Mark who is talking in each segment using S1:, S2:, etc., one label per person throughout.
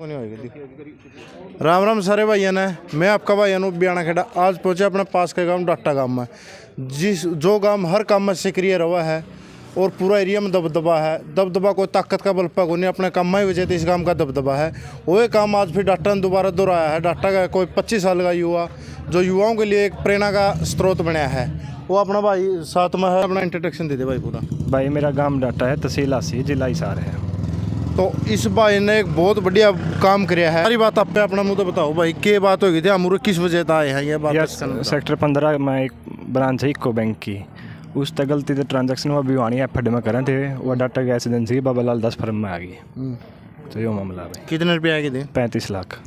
S1: राम राम सारे भाइयों ने, मैं आपका भाई अनूप बियाना खेड़ा आज पहुंचे अपने पास के गांव डाटा गांव में, जो गांव हर काम में सक्रिय रहा है और पूरा एरिया में दबदबा है। दबदबा कोई ताकत का बल पर को नहीं, अपने काम में ही वजह से इस काम का दबदबा है। वही काम आज फिर डाटा ने दोबारा दोहराया है। डाटा का कोई 25 साल का युवा जो युवाओं के लिए एक प्रेरणा का स्रोत बनाया है, वो अपना भाई साथ में है। अपना इंट्रोडक्शन दे दे भाई पूरा।
S2: भाई मेरा गांव डाटा है, तहसील आसी, जिला हिसार है।
S1: तो इस भाई ने एक बहुत बढ़िया काम किया है। सारी बात आप पे अपना मुँह तो बताओ भाई, क्या बात होगी थी अमूर, किस वजह से आए हैं ये बात?
S2: सेक्टर 15 में एक ब्रांच है इको बैंक की, उस तक गलती से ट्रांजैक्शन वो भिवानी एफड में करे थे, वो data gas agency Babalal 10 firm में आ गई। तो ये मामला है।
S1: कितने रुपये आए थे?
S2: 35 लाख।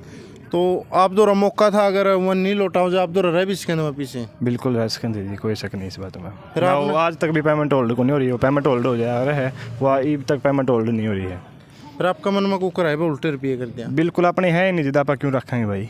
S1: तो आप दो मौका था, अगर वो नहीं लौटा हो जाए आप दो रह भी सकें पीछे?
S2: बिल्कुल रह सकें दीदी, कोई शक नहीं इस बात में।
S1: फिर
S2: वो आज तक भी पेमेंट होल्ड को नहीं हो रही है, पेमेंट होल्ड हो जा रहा है, वो अब तक पेमेंट होल्ड नहीं हो रही है।
S1: फिर आपका मन में कुकर है उल्टे रुपये कर दिया?
S2: बिल्कुल अपने है नहीं, जिदा आप क्यों रखेंगे भाई।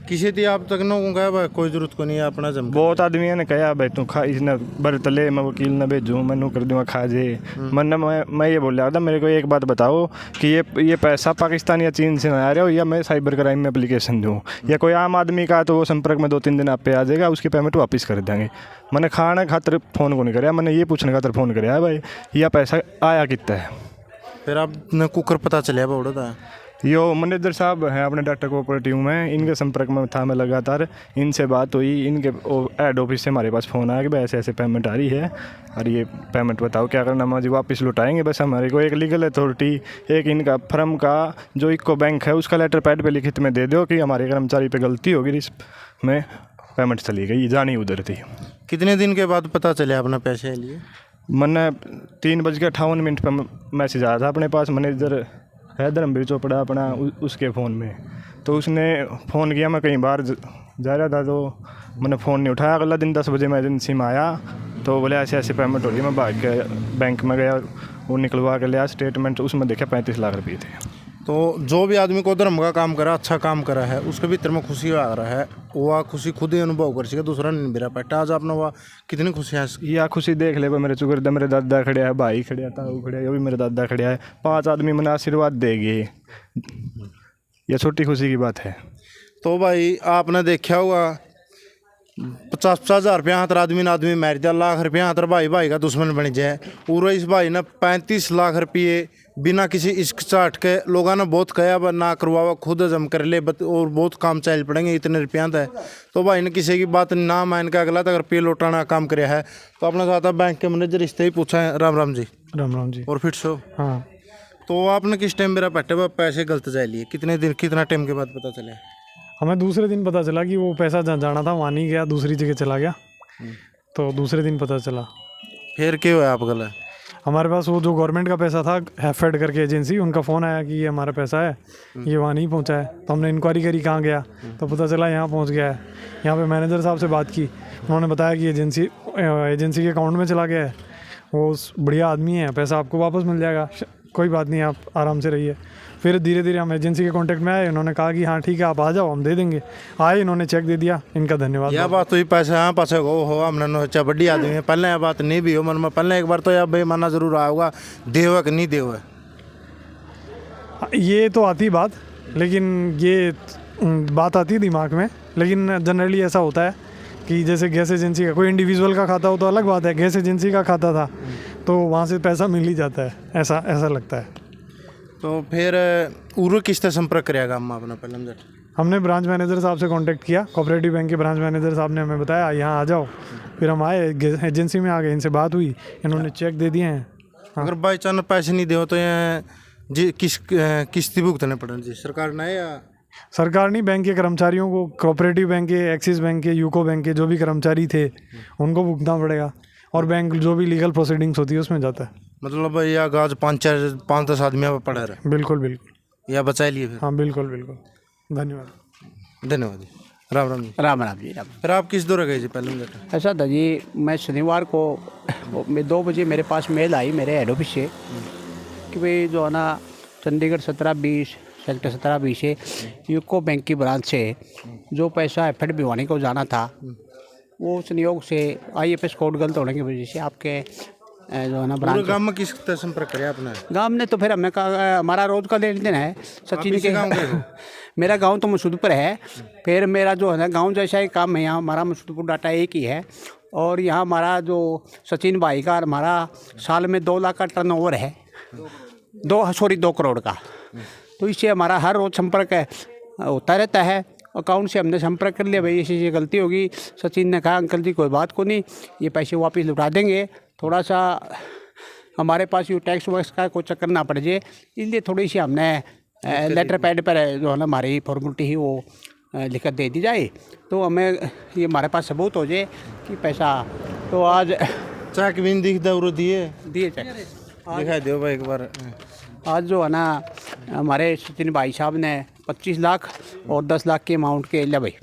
S1: किसी थी आप तक न कहा भाई कोई जरूरत को नहीं है अपना जम।
S2: बहुत आदमी ने कहा भाई तू खा इसने बर तले मैं वकील न भेजूँ, मैं कर दूँगा खा जे मन। मैं ये बोल रहा था, मेरे को एक बात बताओ कि ये पैसा पाकिस्तान या चीन से ना आ रहा हो, या मैं साइबर क्राइम में एप्लीकेशन दूँ, या कोई आम आदमी का तो वो संपर्क में 2-3 दिन आप पे आ जाएगा, उसकी पेमेंट वापस कर देंगे। मैंने खाने खातर फ़ोन को नहीं कराया, मैंने ये पूछने खातर फ़ोन कराया भाई यह पैसा आया कितना है। फिर
S1: आपने कुकर पता चलिया बोड़ा था?
S2: यो मैनेजर साहब हैं अपने डाटा कोऑपरेटिव में, इनके संपर्क में था मैं लगातार, इनसे बात हुई, इनके हेड ऑफिस से हमारे पास फ़ोन आया कि भाई ऐसे ऐसे पेमेंट आ रही है और ये पेमेंट बताओ क्या करना, मुझे वापस लौटाएंगे। बस हमारे को एक लीगल अथॉरिटी, एक इनका फर्म का जो इको बैंक है उसका लेटर पैड पे लिखित में दे दो कि हमारे कर्मचारी पे गलती होगी, इसमें पेमेंट चली गई, जानी उधर थी।
S1: कितने दिन के बाद पता चला अपना पैसे लिए?
S2: मैंने 3:58 पर मैसेज आया था अपने पास, मैनेजर है धर्मवीर चोपड़ा अपना उसके फ़ोन में। तो उसने फ़ोन किया, मैं कई बार जा रहा था तो मैंने फ़ोन नहीं उठाया। अगला दिन 10 बजे मैं एजेंसी में आया तो बोले ऐसे ऐसे पेमेंट हो रही है। मैं भाग के बैंक में गया, वो निकलवा के लिया स्टेटमेंट, उसमें देखा 35 लाख रुपये थे।
S1: तो जो भी आदमी को धर्म का काम करा, अच्छा काम करा है, उसके भीतर में खुशी आ रहा है, वह खुशी खुद ही अनुभव कर सके, दूसरा नहीं मेरा पैटा। आज आपने वह कितनी खुशियाँ,
S2: यह खुशी देख ले। मेरे चुकर मेरे दादा खड़े है, भाई खड़े था, वो खड़े, वो भी मेरे दादा खड़े है, 5 आदमी मैंने आशीर्वाद देंगे, यह छोटी खुशी की बात है।
S1: तो भाई आपने देखा होगा 50-50 हज़ार रुपया हतर आदमी ने आदमी मार दिया, लाख रुपया हतर भाई भाई का दुश्मन बन जाए। और इस भाई ने 35 लाख रुपये बिना किसी इश्क चाट के लोगों ने बहुत कहा ना करवावा, खुद हजम कर ले और बहुत काम चल पड़ेंगे इतने रुपया था। तो भाई ने किसी की बात ना मान के अगला तक रुपये लौटाना काम कराया है। तो अपने साथ बैंक के मैनेजर इससे ही पूछा है। राम राम जी।
S2: राम राम जी।
S1: और फिर सो
S2: हाँ,
S1: तो आपने किस टाइम मेरा पैटे पैसे गलत जाए लिए? कितने दिन कितना टाइम के बाद पता चला?
S3: हमें दूसरे दिन पता चला कि वो पैसा जहाँ जाना था वहाँ नहीं गया, दूसरी जगह चला गया। तो दूसरे दिन पता चला।
S1: फिर क्या हुआ आप गला?
S3: हमारे पास वो जो गवर्नमेंट का पैसा था, हैफेड करके एजेंसी, उनका फ़ोन आया कि ये हमारा पैसा है, ये वहाँ नहीं पहुँचा है। तो हमने इंक्वायरी करी कहाँ गया, तो पता चला यहाँ पहुँच गया है। यहाँ पे मैनेजर साहब से बात की, उन्होंने बताया कि एजेंसी के अकाउंट में चला गया है, वो बढ़िया आदमी है, पैसा आपको वापस मिल जाएगा, कोई बात नहीं, आप आराम से रहिए। फिर धीरे धीरे हम एजेंसी के कांटेक्ट में आए, उन्होंने कहा कि हाँ ठीक है आप आ जाओ, हम दे देंगे। आए, इन्होंने चेक दे दिया, इनका धन्यवाद।
S1: यह बात हुई पैसे हाँ पास हो हमने अच्छा बड़ी आदमी है, पहले यह बात नहीं भी हो मन में, पहले एक बार तो यह बेमाना जरूर आया होगा, देव कि नहीं देव?
S3: ये तो आती बात, लेकिन ये बात आती दिमाग में, लेकिन जनरली ऐसा होता है कि जैसे गैस एजेंसी का कोई इंडिविजुअल का खाता हो तो अलग बात है, गैस एजेंसी का खाता था तो वहाँ से पैसा मिल ही जाता है, ऐसा लगता है।
S1: तो फिर उर्व किस तरह संपर्क करेगा हम अपना पहले?
S3: हमने ब्रांच मैनेजर साहब से कांटेक्ट किया, कोऑपरेटिव बैंक के ब्रांच मैनेजर साहब ने हमें बताया यहाँ आ जाओ। फिर हम आए, एजेंसी में आ गए, इनसे बात हुई, इन्होंने चेक दे दिए हैं। हाँ।
S1: अगर बाई चांस पैसे नहीं दे तो ये जी किस्ती भुगतने पड़े जी? सरकार ने या
S3: सरकार नहीं, बैंक के कर्मचारियों को, कोऑपरेटिव बैंक के, एक्सिस बैंक के, यूको बैंक के जो भी कर्मचारी थे उनको भुगतना पड़ेगा, और बैंक जो भी लीगल प्रोसीडिंग्स होती है उसमें जाता है।
S1: मतलब यह गाज 5-10 आदमी पड़ा रहे?
S3: बिल्कुल बिल्कुल।
S1: या बचा लिए फिर?
S3: हाँ बिल्कुल बिल्कुल। धन्यवाद।
S1: धन्यवाद जी। राम राम जी।
S4: राम राम जी। राम।
S1: फिर आप किस दौर गए जी पहले?
S4: ऐसा था जी, मैं शनिवार को 2 बजे मेरे पास मेल आई मेरे हेड ऑफिस से कि भाई जो है ना चंडीगढ़ 17-20 सेक्टर 17-20 से यूको बैंक की ब्रांच से जो पैसा एफएड भिवानी को जाना था, वो संयोग से IFS कोड गलत होने की वजह से आपके जो है ना
S1: पूरे
S4: ब्रांच
S1: गांव में किस तरह संपर्क करे आपने?
S4: गांव ने तो फिर हमें कहा हमारा रोज का लेन देन है सचिन
S1: इसी
S4: के
S1: गाँव के हो?
S4: मेरा गांव तो मसूदपुर है, फिर मेरा जो है ना गांव जैसा ही काम है यहाँ, हमारा मसूदपुर डाटा एक ही है। और यहाँ हमारा जो सचिन भाई का हमारा साल में 2 लाख का टर्नओवर है, 2 करोड़ का। तो इससे हमारा हर रोज़ संपर्क होता रहता है। अकाउंट से हमने संपर्क कर लिया, भाई ऐसी गलती होगी। सचिन ने कहा अंकल जी कोई बात को नहीं, ये पैसे वापस लौटा देंगे, थोड़ा सा हमारे पास ये टैक्स वैक्स का कोई चक्कर ना पड़ जाए, इसलिए थोड़ी सी हमने लेटर पैड पर जो है ना हमारी फॉर्मेलिटी ही वो लिखत दे दी जाए, तो हमें ये हमारे पास सबूत हो जाए कि पैसा। तो आज
S1: चेक भी नहीं दिखता उरो दिए
S4: चेक
S1: दिखाई दो भाई एक बार।
S4: आज जो है ना हमारे सचिन भाई साहब ने 25 लाख और 10 लाख के अमाउंट के ले भाई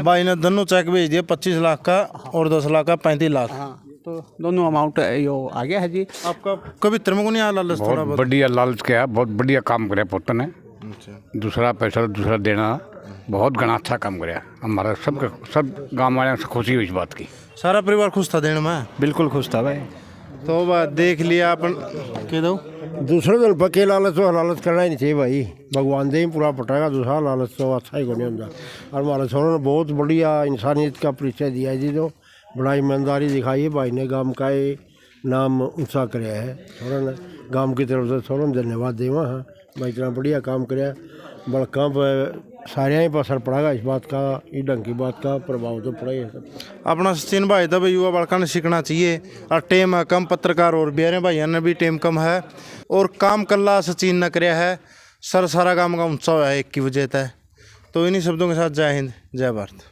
S1: भाई ने दोनों चेक भेज दिए, 25 लाख का और 10 लाख का 35 लाख।
S4: हाँ, तो दोनों अमाउंट यो आ गया है जी।
S1: आपका कभी तरह को नहीं आ लालच थोड़ा
S5: बहुत
S1: बहुत?
S5: बढ़िया लालच किया, बहुत बढ़िया काम करे पुत्र ने।
S1: अच्छा।
S5: दूसरा पैसा दूसरा देना बहुत घना अच्छा काम कराया। हमारा सब गाँव वाले से खुशी हुई इस बात की।
S1: सारा परिवार खुश था देने में?
S2: बिल्कुल खुश था भाई।
S1: तो बात देख लिया अपन कह दो।
S6: दूसरे दिन पक्के लालच तो लालच करना ही नहीं चाहिए भाई, भगवान दे ही पूरा पटाएगा, दूसरा लालच तो अच्छा ही को नहीं होता। और हमारे छोरों ने बहुत बढ़िया इंसानियत का परिचय दिया है जी, जो बड़ा ईमानदारी दिखाई है भाई ने, गांव का ये नाम ऊंचा कराया है छोरों ने। गांव की तरफ से छोरों ने धन्यवाद देवा है भाई, इतना बढ़िया काम कराया। बड़का सारे ही पर असर पड़ेगा इस बात का, ये ढंग की बात का प्रभाव तो पड़ा ही है।
S1: अपना सचिन भाई था भाई, युवा बड़का ने सीखना चाहिए। और टेम है कम, पत्रकार और बिहारे भाई ने भी टेम कम है, और काम कल्ला सचिन न कराया है। सारा काम का ऊंचा हुआ है एक की वजह है। तो इन्हीं शब्दों के साथ जय हिंद, जय भारत।